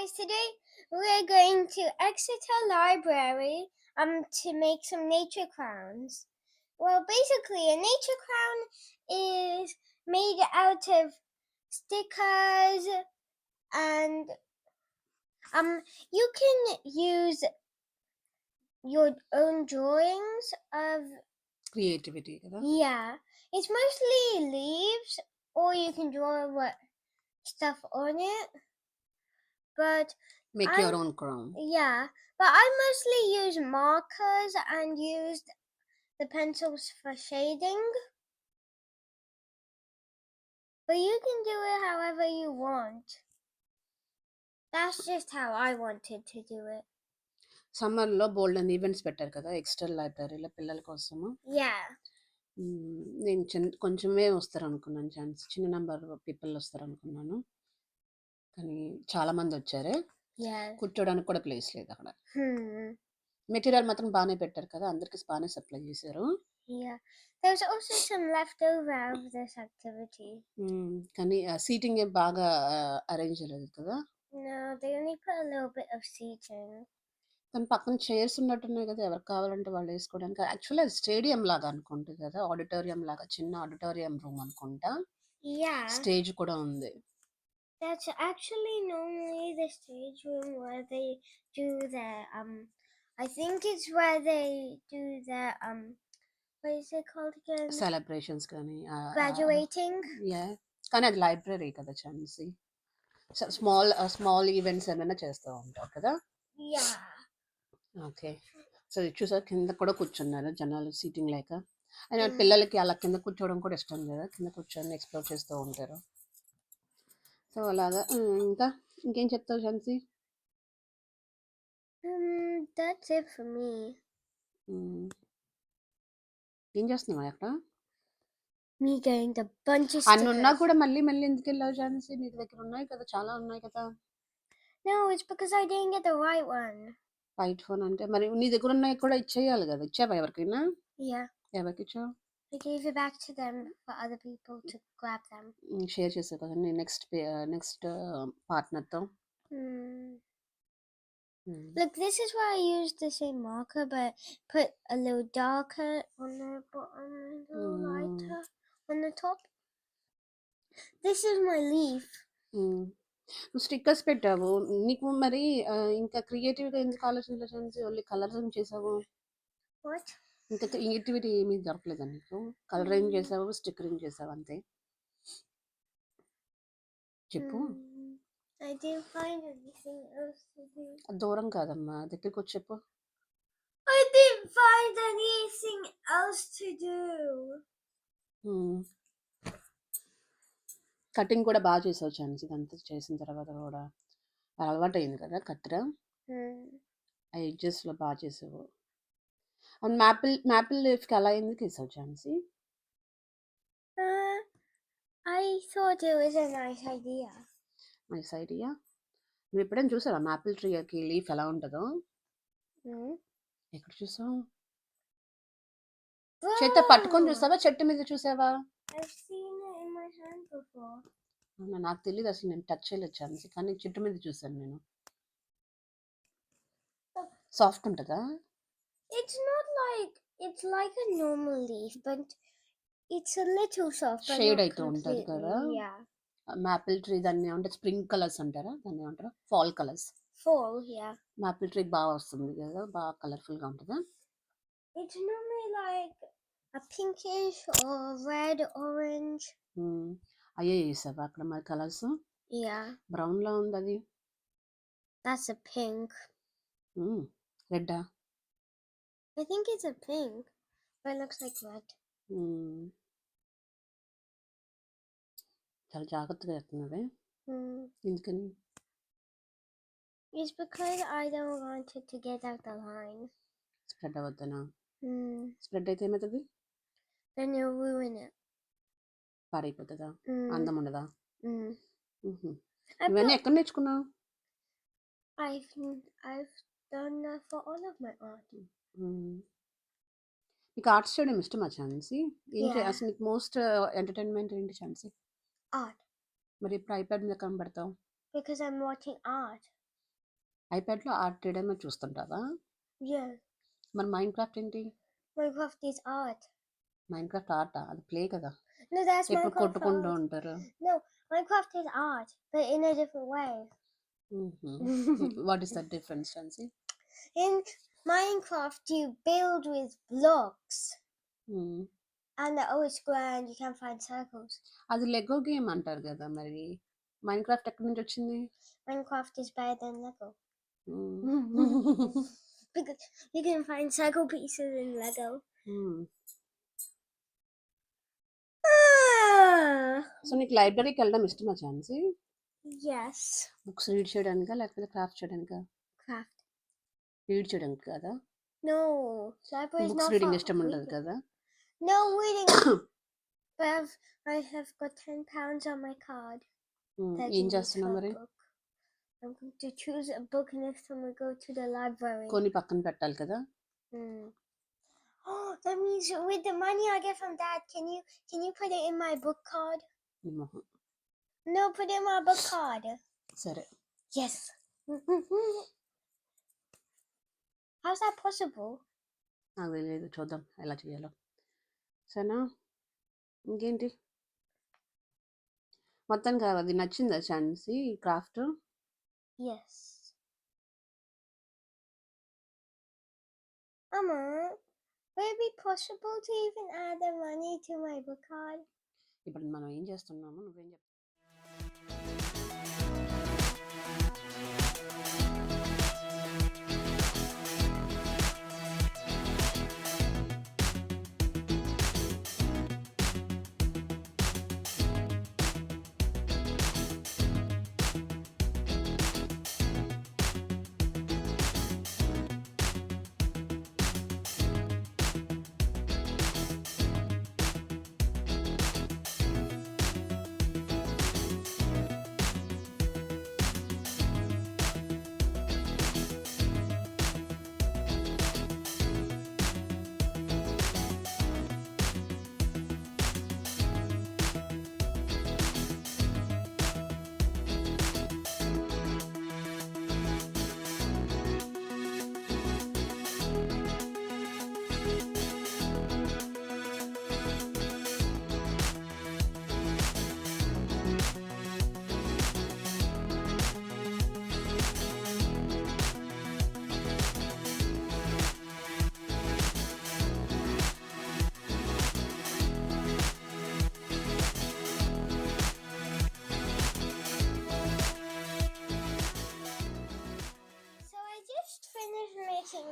guys, today we're going to Exeter Library to make some nature crowns. Well, basically, a nature crown is made out of stickers, and you can use your own drawings of creativity కదా. it's mostly leaves, or you can draw stuff on it, but Make your own crown. but I mostly use markers and used the pencils for shading. But you can do it however you want. That's just how I wanted to do it. సమ్మర్లో బోల్డ్ and events పెట్టారు కదా Exter లైబ్రరీలో పిల్లల కోసము. నేను కొంచెమే వస్తారు అనుకున్నాను, ఛాన్స్ చిన్న నెంబర్ పీపుల్ వస్తారు అనుకున్నాను, కానీ చాలా మంది వచ్చారు. కూర్చోడానికి కూడా ప్లేస్ లేదు అక్కడ. మెటీరియల్ మాత్రం బాగానే పెట్టారు కదా, అందరికి బాగానే సప్లై చేశారు. There's also some leftover of this activity. కానీ సీటింగ్ ఏం బాగా అరేంజ్ చేయలేదు కదా. No, they only put a little bit of seating. కానీ పక్కన చైర్స్ ఉన్నట్టున్నాయి కదా, ఎవరికి కావాలంటే వాళ్ళు వేసుకోవడానికి. యాక్చువల్లీ అది స్టేడియం లాగా అనుకుంటుంది కదా, ఆడిటోరియం లాగా, చిన్న ఆడిటోరియం రూమ్ అనుకుంటా. స్టేజ్ కూడా ఉంది. That's actually normally the stage room where they do their I think it's where they do their what is it called again? Celebrations కానీ graduating. కానీ అది లైబ్రరీ కదా ఛాన్సీ. స్మాల్ ఈవెంట్స్ ఏమైనా చేస్తూ ఉంటారు కదా. ఓకే, సో చూసారు కింద కూడా కూర్చున్నారు జనాలు, సీటింగ్ లేక. అయినా పిల్లలకి అలా కింద కూర్చోవడం కూడా ఇష్టం కదా, కింద కూర్చొని ఎక్స్ప్లోర్ చేస్తూ ఉంటారు. సో అలాగా. ఇంకేం చెప్తావు ఛాన్సీ? That's it for me. ఏం చేస్తున్నావు అక్కడ? Me getting the bunch of అన్ని ఉన్నా కూడా మళ్ళీ ఎందుకు వెళ్ళావు ఛాన్సీ? నీ దగ్గర ఉన్నాయి కదా, చాలా ఉన్నాయి కదా. No, it's because I didn't get the right one. White phone అంటే మరి నీ దగ్గర ఉన్నాయి కూడా ఇచ్చేయాలి కదా. ఇచ్చావా ఎవరికైనా? ఎవరికి ఇచ్చావు? I gave it back to them for other people to grab them. Share చేసావు కదా next పార్ట్నర్తో. Look, this is where I used the same marker, but put a little darker on the bottom and a little lighter on the top. This is my leaf. నువ్వు stickers పెట్టావు. నీకు మరి ఇంకా క్రియేటివ్గా ఎందుకు ఆలోచించాల్సి? Only colours చేసావు. ఇంకా creativity ఏమీ దొరకలేదా నీకు? కలరింగ్ చేసావు, స్టిక్కరింగ్ చేసావు, అంతే. చెప్పు. I didn't find anything else to do. దూరం కాదమ్మా, దగ్గరికి వచ్చి చెప్పు. I didn't find anything else to do. Cutting కూడా బాగా చేసావు ఛాన్స్. ఇదంతా చేసిన తర్వాత కూడా అలవాటు అయింది కదా కత్తెర. ఆ ఎడ్జెస్లో బాగా చేసావు. అండ్ మ్యాపిల్ లీఫ్కి అలా ఎందుకు వేసావు ఛాన్సీ? I thought it was a nice idea. Nice idea. నువ్వు ఎప్పుడైనా చూసావా మ్యాపిల్ ట్రీకి లీఫ్ ఎలా ఉంటుందో? ఎక్కడ చూసావు? చెట్టు పట్టుకొని చూసావా, చెట్టు మీద చూసావా? నాకు తెలియదు అసలు, నేను టచ్ చేయలేదు ఛాన్సీ, కానీ చెట్టు మీద చూసాను నేను. సాఫ్ట్ ఉంటుందా? It's like a normal leaf, but it's a little soft. Shade అయితే ఉంటుంది కదా. మ్యాపిల్ ట్రీ దాన్ని ఏమంటారు? స్ప్రింగ్ కలర్స్ అంటారా, దాన్ని ఏమంటారు? Fall colours. మ్యాపిల్ ట్రీ బాగా వస్తుంది కదా, బాగా కలర్ఫుల్ గా ఉంటుందా? It's normally like a pinkish or red, orange. అయ్యే వేసావా అక్కడ మరి కలర్స్? బ్రౌన్ లా ఉంది అది. That's a pink. రెడ్డా? I think it's a pink, but it looks like red. చాలా జాగ్రత్తగా వేస్తున్నావే. ఎందుకని? It's because I don't want it to get out the line. Spread అవ్వద్దనా? స్ప్రెడ్ అయితే ఏమవుతుంది? Then you'll ruin it. పాడైపోతుందా? అందం ఉండదా? ఇవన్నీ ఎక్కడ నేర్చుకున్నావు? I've done that for all of my art. నీకు ఆర్ట్స్ చేయడం ఇష్టమా ఛాన్సీ? ఏంటి అసలు నీకు మోస్ట్ ఎంటర్టైన్మెంట్ ఏంటి ఛాన్సీ? Art. మరి ఇప్పుడు ఐప్యాడ్ మీద కనబడతావు? Because I'm watching art. ఐప్యాడ్లో ఆర్ట్ చేయడమే చూస్తుంటావా? Yeah. మరి మైండ్ క్రాఫ్ట్ ఏంటి? Minecraft is art. Minecraft ఆర్టా? అది ప్లే కదా. No, that's ఎప్పుడు Minecraft కొట్టుకుంటూ art. ఉంటారు. No, Minecraft is art, but in a different way. What is that difference, చాన్సీ? In Minecraft, you build with blocks, and they're always square, and you can find circles. అది Lego game అంటారు కదా, మరి mind craft ఎక్కడి నుంచి వచ్చింది? Minecraft is better than Lego. Because you can find circle pieces in Lego. So నీకు లైబ్రరీకి వెళ్ళడం ఇష్టమా, చాన్సీ? Yes. బుక్స్ రీడ్ చేయడానికా లేకపోతే క్రాఫ్ట్ చేయడానికా? Craft. రీడ్ చేయడానికి కదా. No, library is books not reading for ఇష్టం ఉండదు reading. కదా. No reading. But I have got £10 on my card. ఏం చేస్తున్నావు మరి? I'm going to choose a book next time we go to the library. కొని పక్కన పెట్టాలి కదా. Oh, that means with the money I get from Dad, can you put it in my book card? No, put it in my book card. సరే. Yes. How's that possible? నాకు తెలియదు, చూద్దాం ఎలా చేయాలో. సరేనా? ఇంకేంటి మొత్తానికి అది నచ్చిందా చాన్సీ craft? Yes. Mama, would it be possible to even add the money to my book card? ఇప్పుడు మనం ఏం చేస్తున్నాము, నువ్వేం చెప్పు.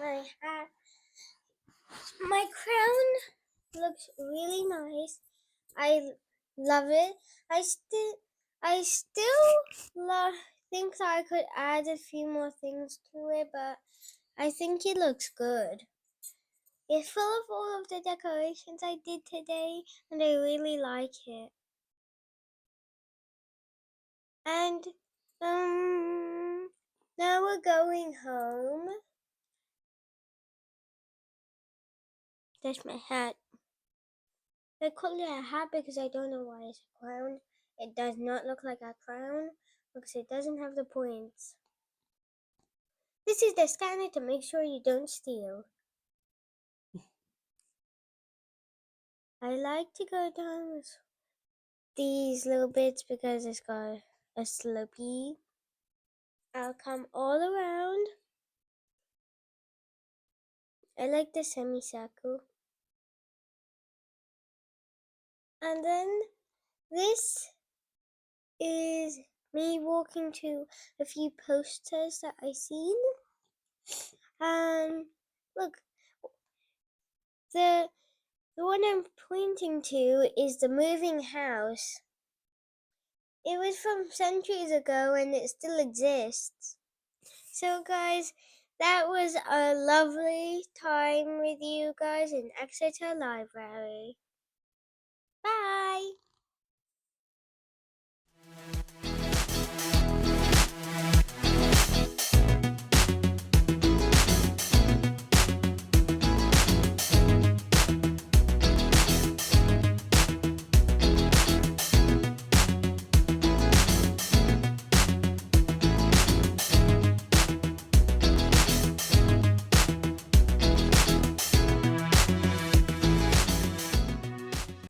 My hat. My crown looks really nice. I love it. I still think I could add a few more things to it, but I think it looks good. It's full of all of the decorations I did today, and I really like it. And now we're going home. That's my hat. I call it a hat because I don't know why it's a crown. It does not look like a crown because it doesn't have the points. This is the scanner to make sure you don't steal. I like to go down these little bits because it's got a slopey. I'll come all around. I like the semicircle. And then this is me walking to a few posters that I seen. Look, the one I'm pointing to is the moving house. It was from centuries ago and it still exists. So guys, that was a lovely time with you guys in Exeter Library. Bye!